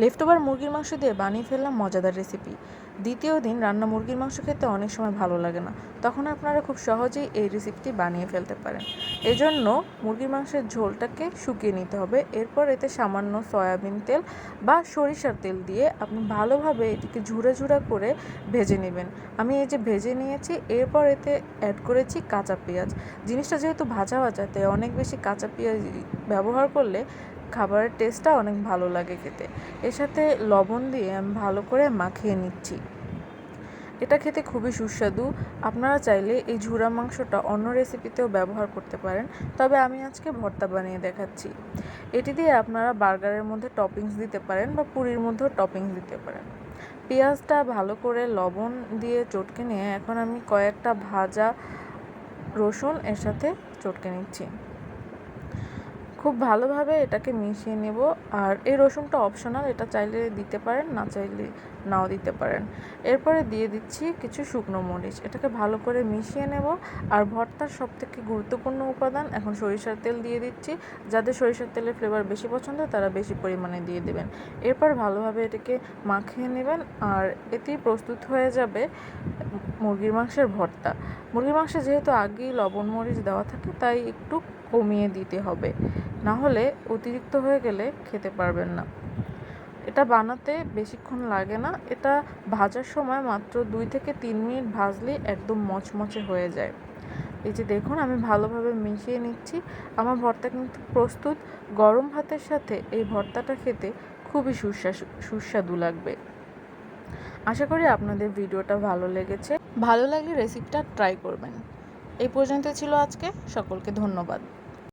লেফটওভার মুরগির মাংস দিয়ে বানিয়ে ফেললাম মজাদার রেসিপি। দ্বিতীয় দিন রান্না মুরগির মাংস খেতে অনেক সময় ভালো লাগে না, তখন আপনারা খুব সহজেই এই রেসিপিটি বানিয়ে ফেলতে পারেন। এজন্য মুরগির মাংসের ঝোলটাকে শুকিয়ে নিতে হবে। এরপর এতে সামান্য সয়াবিন তেল বা সরিষার তেল দিয়ে আপনি ভালোভাবে এটিকে ঝুরা ঝুরা করে ভেজে নেবেন। আমি এই যে ভেজে নিয়েছি, এরপর এতে অ্যাড করেছি কাঁচা পেঁয়াজ। জিনিসটা যেহেতু ভাজা ভাজা, তাই অনেক বেশি কাঁচা পেঁয়াজ ব্যবহার করলে খাবারের টেস্টটা অনেক ভালো লাগে খেতে। এর সাথে লবণ দিয়ে আমি ভালো করে মাখিয়ে নিচ্ছি। এটা খেতে খুবই সুস্বাদু। আপনারা চাইলে এই ঝুরা মাংসটা অন্য রেসিপিতেও ব্যবহার করতে পারেন, তবে আমি আজকে ভর্তা বানিয়ে দেখাচ্ছি। এটি দিয়ে আপনারা বার্গারের মধ্যে টপিংস দিতে পারেন বা পুরির মধ্যেও টপিংস দিতে পারেন। পেঁয়াজটা ভালো করে লবণ দিয়ে চটকে নিয়ে এখন আমি কয়েকটা ভাজা রসুন এর সাথে চটকে নিচ্ছি। খুব ভালোভাবে এটাকে মিশিয়ে নেব। আর এই রসুনটা অপশনাল, এটা চাইলে দিতে পারেন, না চাইলে নাও দিতে পারেন। এরপরে দিয়ে দিচ্ছি কিছু শুকনো মরিচ। এটাকে ভালো করে মিশিয়ে নেব। আর ভর্তার সবথেকে গুরুত্বপূর্ণ উপাদান, এখন সরিষার তেল দিয়ে দিচ্ছি। যাদের সরিষার তেলের ফ্লেভার বেশি পছন্দ তারা বেশি পরিমাণে দিয়ে দেবেন। এরপর ভালোভাবে এটাকে মাখিয়ে নেবেন, আর এতেই প্রস্তুত হয়ে যাবে মুরগির মাংসের ভর্তা। মুরগির মাংসে যেহেতু আগেই লবণ মরিচ দেওয়া থাকে, তাই একটু কমিয়ে দিতে হবে, না হলে অতিরিক্ত হয়ে গেলে খেতে পারবেন না। এটা বানাতে বেশিক্ষণ লাগে না। এটা ভাজার সময় মাত্র 2 থেকে 3 মিনিট ভাজলেই একদম মচমচে হয়ে যায়। এই যে দেখুন, আমি ভালোভাবে মিশিয়ে নিচ্ছি। আমার ভর্তা কিন্তু প্রস্তুত। গরম ভাতের সাথে এই ভর্তাটা খেতে খুবই সুস্বাদু লাগবে। আশা করি আপনাদের ভিডিওটা ভালো লেগেছে। ভালো লাগলে রেসিপিটা ট্রাই করবেন। এই পর্যন্ত ছিল আজকে। সকলকে ধন্যবাদ।